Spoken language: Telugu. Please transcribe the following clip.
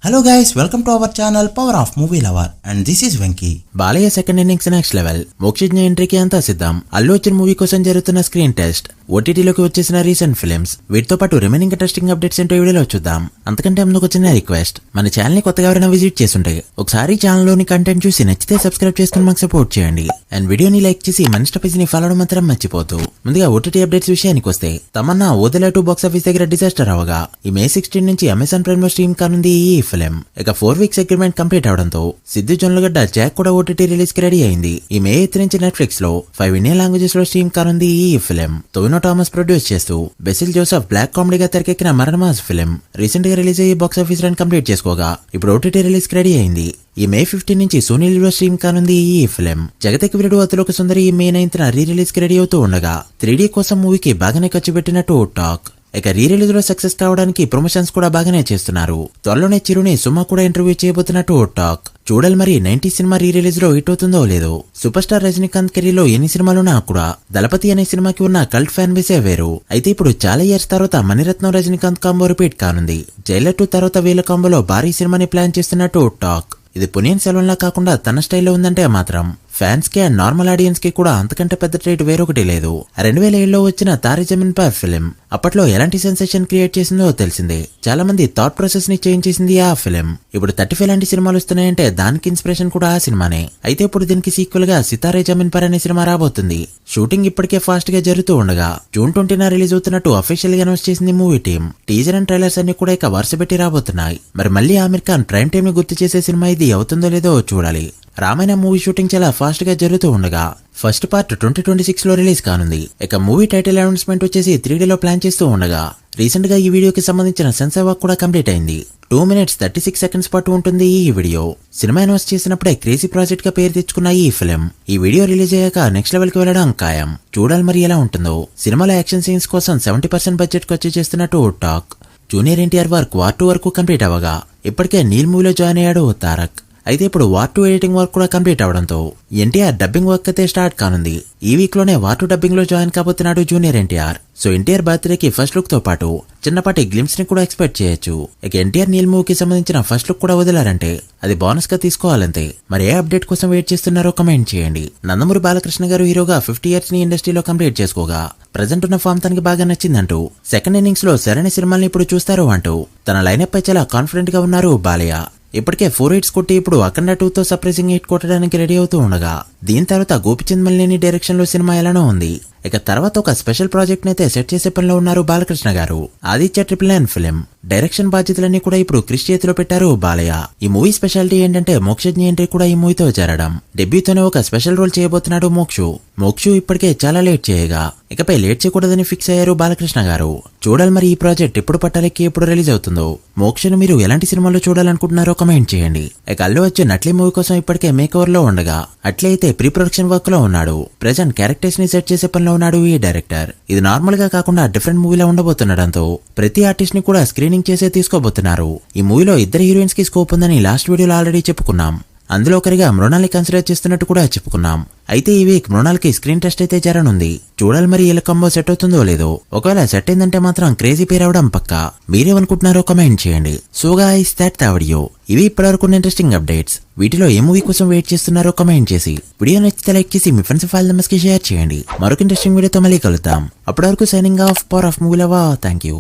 Hello guys, welcome to our channel Power of Movie Lover and this is Venky. Balayya second innings next level. Mokshagna ఎంట్రీకి అంతా సిద్ధం. అల్లు అర్జున్ మూవీ కోసం జరుగుతున్న స్క్రీన్ టెస్ట్, ఓటీటీలోకి వచ్చేసిన రీసెంట్ ఫిల్మ్స్, వీటితో పాటు రిమైనింగ్ ఇంట్రెస్టింగ్ అప్డేట్స్ ఏంటో వీడియోలో చూద్దాం. అంతకంటే ముందుకు వచ్చిన రిక్వెస్ట్, మన ఛానల్ ని కొత్తగా ఎవరైనా విజిట్ చేస్తుంటే ఒకసారి ఛానల్ లోని కంటెంట్ చూసి నచ్చితే సబ్స్క్రైబ్ చేసుకుని మాకు సపోర్ట్ చేయండి. అండ్ వీడియోని లైక్ చేసి మన ఇన్స్టా పేజ్ ని ఫాలో అవడం మాత్రం మర్చిపోతూ. ముందుగా ఓటీటీ అప్డేట్స్ విషయానికి వస్తే, తమన్నా ఓదెలా 2 బాక్స్ ఆఫీస్ దగ్గర డిజాస్టర్ అవగా ఈ May 16 నుంచి అమెజాన్ ప్రైమ్ లో స్ట్రీమ్ కానుంది ఈ ఫిల్మ్. ఇక 4 వీక్స్ అగ్రిమెంట్ కంప్లీట్ అవడంతో సిద్ధు జొన్నలగడ్డ జాక్ కూడా ఓటీటీ రిలీజ్ కి రెడీ అయింది. ఈ May 8 నుంచి నెట్ఫ్లిక్స్ లో 5 ఇండియన్ లాంగ్వేజెస్ లో స్ట్రీమ్ కానుంది ఈ ఫిల్మ్. టోవినో థామస్ ప్రొడ్యూస్ చేస్తూ బెసిల్ జోసెఫ్ బ్లాక్ కామెడీగా తెరకెక్కిన మరణమాస్ ఫిల్మ్ రీసెంట్ గా రిలీజ్ అయ్యి బాక్స్ ఆఫీస్ రన్ కంప్లీట్ చేసుకోగా ఇప్పుడు ఓటీటీ రిలీజ్ కి రెడీ అయింది. ఈ May 15 నుంచి సోనీ లివ్ స్ట్రీమ్ కానుంది ఈ ఫిల్మ్. జగతికి వీరుడు అతిలోక సుందరి ఈ May 9న రీ రిలీజ్ కి రెడీ అవుతూ ఉండగా 3D కోసం మూవీకి బాగానే ఖర్చు పెట్టినట్టు టాక్. ఇక రీ రిలీజ్ లో సక్సెస్ కావడానికి ప్రమోషన్స్ కూడా బాగానే చేస్తున్నారు. త్వరలోనే చిరుని సుమ కూడా ఇంటర్వ్యూ చేయబోతున్నట్టు టాక్. చూడాలి మరి 90 సినిమా రీ రిలీజ్ లో హిట్ అవుతుందో లేదో. సూపర్ స్టార్ రజనీకాంత్ కెరీర్లో ఎన్ని సినిమాలున్నా కూడా దళపతి అనే సినిమాకి ఉన్న కల్ట్ ఫ్యాన్ బేసే వేరు. అయితే ఇప్పుడు చాలా ఇయర్స్ తర్వాత మణిరత్నం రజనీకాంత్ కాంబో రిపీట్ కానుంది. జైలర్ 2 తర్వాత వీళ్ళ కాంబోలో భారీ సినిమాని ప్లాన్ చేస్తున్నట్టు టాక్. ఇది పునియన్ సెల్వన్ లా కాకుండా తన స్టైల్లో ఉందంటే మాత్రం ఫ్యాన్స్ కి అండ్ నార్మల్ ఆడియన్స్ కి కూడా అంతకంటే పెద్ద ట్రేట్ వేరొకటి లేదు. 2007లో వచ్చిన తారే జమీన్ పర్ ఫిలిం అప్పట్లో ఎలాంటి సెన్సేషన్ క్రియేట్ చేసిందో తెలిసిందే. చాలా మంది థాట్ ప్రాసెస్ ని చేంజ్ చేసింది ఆ ఫిలిం. ఇప్పుడు 35 లాంటి సినిమాలు వస్తున్నాయంటే దానికి ఇన్స్పిరేషన్ కూడా ఆ సినిమానే. అయితే ఇప్పుడు దీనికి సీక్వెల్ గా సితారే జమీన్ పర్ అనే సినిమా రాబోతుంది. షూటింగ్ ఇప్పటికే ఫాస్ట్ గా జరుగుతూ ఉండగా June 20న రిలీజ్ అవుతున్నట్టు అఫీషియల్ గా అనౌన్స్ చేసింది movie team. Teaser and trailers అన్ని కూడా ఇక వరుస పెట్టి రాబోతున్నాయి. మరి మళ్ళీ ఆమిర్ ఖాన్ ప్రైమ్ టైమ్ ని గుర్తు చేసే సినిమా ఇది అవుతుందో లేదో చూడాలి. రామాయణ మూవీ షూటింగ్ చాలా ఫాస్ట్ గా జరుగుతూ ఉండగా ఫస్ట్ పార్ట్ 2026 లో రిలీజ్ కానుంది. ఇక మూవీ టైటిల్ అనౌన్స్మెంట్ వచ్చేసి 3D లో ప్లాన్ చేస్తూ ఉండగా రీసెంట్ గా ఈ వీడియోకి సంబంధించిన సెన్సార్ వర్క్ కూడా కంప్లీట్ అయింది. 2 minutes 36 seconds పాటు ఉంటుంది ఈ వీడియో. సినిమా అనౌన్స్ చేసినప్పుడే క్రేజీ ప్రాజెక్ట్ గా పేరు తెచ్చుకున్న ఈ ఫిల్మ్ ఈ వీడియో రిలీజ్ అయ్యాక నెక్స్ట్ లెవెల్ కి వెళ్లడం ఖాయం. చూడాలి మరి ఎలా ఉంటుందో. సినిమాలో యాక్షన్ సీన్స్ కోసం 70% బడ్జెట్ ఖర్చు చేస్తున్నట్టు talk. Junior NTR work war 2 వరకు కంప్లీట్ అవ్వగా ఇప్పటికే నీల్ మూవీలో జాయిన్ అయ్యాడు తారక్. అయితే ఇప్పుడు వార్ 2 ఎడిటింగ్ వర్క్ కూడా కంప్లీట్ అవడంతో ఎన్టీఆర్ డబ్బింగ్ వర్క్ అయితే స్టార్ట్ కానుంది. ఈ వీక్ లోనే వార్ 2 డబ్బింగ్ లో జాయిన్ కాబోతున్నాడు జూనియర్ ఎన్టీఆర్. సో ఎన్టీఆర్ బర్త్డేకి ఫస్ట్ లుక్ తో పాటు చిన్నపాటి గ్లిమ్స్ ని కూడా ఎక్స్పెక్ట్ చేయొచ్చు. ఇక ఎన్టీఆర్ నీల్ మూవీకి సంబంధించిన ఫస్ట్ లుక్ కూడా వదిలారంటే అది బోనస్ గా తీసుకోవాలంతే. మరి ఏ అప్డేట్ కోసం వెయిట్ చేస్తున్నారో కమెంట్ చేయండి. నందమూరి బాలకృష్ణ గారు హీరోగా 50 years ని ఇండస్ట్రీలో కంప్లీట్ చేసుకోగా ప్రజెంట్ ఉన్న ఫామ్ తనకి బాగా నచ్చిందంటూ సెకండ్ ఇన్నింగ్స్ లో సరైన సినిమాల్ని ఇప్పుడు చూస్తారు అంటూ తన లైనప్ పై చాలా కాన్ఫిడెంట్ గా ఉన్నారు బాలయ్య. ఇప్పటికే 4 hits కొట్టి ఇప్పుడు అఖండ 2తో సర్ప్రైజింగ్ హిట్ కొట్టడానికి రెడీ అవుతూ ఉండగా దీని తర్వాత గోపిచంద్ మల్లేని డైరెక్షన్ లో సినిమా ఎలానో ఉంది. ఇక తర్వాత ఒక స్పెషల్ ప్రాజెక్ట్ నైతే సెట్ చేసే పనిలో ఉన్నారు బాలకృష్ణ గారు. ఆదిత్య 999 ఫిలిం డైరెక్షన్ బాధ్యతలన్నీ కూడా ఇప్పుడు క్రిష్ చేతిలో పెట్టారు బాలయ్య. ఈ మూవీ స్పెషాలిటీ ఏంటంటే మోక్షజ్ఞ ఎంట్రీ కూడా ఈ మూవీతో చేరడం. డెబ్యూతోనే ఒక స్పెషల్ రోల్ చేయబోతున్నాడు మోక్షు ఇప్పటికే చాలా లేట్ చేయగా ఇకపై లేట్ చేయకూడదని ఫిక్స్ అయ్యారు బాలకృష్ణ గారు. చూడాలి మరి ఈ ప్రాజెక్ట్ ఎప్పుడు పట్టాలెక్కి ఎప్పుడు రిలీజ్ అవుతుందో. మోక్షను మీరు ఎలాంటి సినిమాలో చూడాలనుకుంటున్నారో కమెంట్ చేయండి. ఇక అల్లు అర్జున్ నట్లీ మూవీ కోసం ఇప్పటికే మేకవర్ లో ఉండగా అట్లే అయితే ప్రీ ప్రొడక్షన్ వర్క్ లో ఉన్నాడు. ప్రెజెంట్ క్యారెక్టర్స్ ని సెట్ చేసే పనిలో ఉన్నాడు ఈ డైరెక్టర్. ఇది నార్మల్ గా కాకుండా డిఫరెంట్ మూవీలో ఉండబోతుండడంతో ప్రతి ఆర్టిస్ట్ ని కూడా స్క్రీనింగ్ చేసే తీసుకోబోతున్నారు. ఈ మూవీలో 2 హీరోయిన్స్ కి స్కోప్ ఉందని లాస్ట్ వీడియోలో ఆల్రెడీ చెప్పుకున్నాం. అందులో ఒకరిగా మృణాల్ని కన్సిడర్ చేస్తున్నట్టు కూడా చెప్పుకున్నాం. అయితే ఈ వీక్ మృణాల్కి స్క్రీన్ టెస్ట్ అయితే జరనుంది. చూడాలి మరి ఇలా కంబో సెట్ అవుతుందో లేదో. ఒకవేళ సెట్ అయిందంటే మాత్రం క్రేజీ పేరు అవడం పక్కా. మీరేమనుకుంటున్నారో కమెంట్ చేయండి. So guys that's the video. ఇవి ఇప్పటివరకు ఇంట్రెస్టింగ్ అప్డేట్స్. వీటిలో ఏ మూవీ కోసం వెయిట్ చేస్తున్నారో కమెంట్ చేసి వీడియో నచ్చితే లైక్ చేసి మీ ఫ్రెండ్స్ ఫైల్ మెంబర్స్ కి షేర్ చేయండి. మరొక ఇంట్రెస్టింగ్ వీడియోతో మళ్ళీ కలుద్దాం. అప్పటి వరకు signing off power of movie lover. Thank you.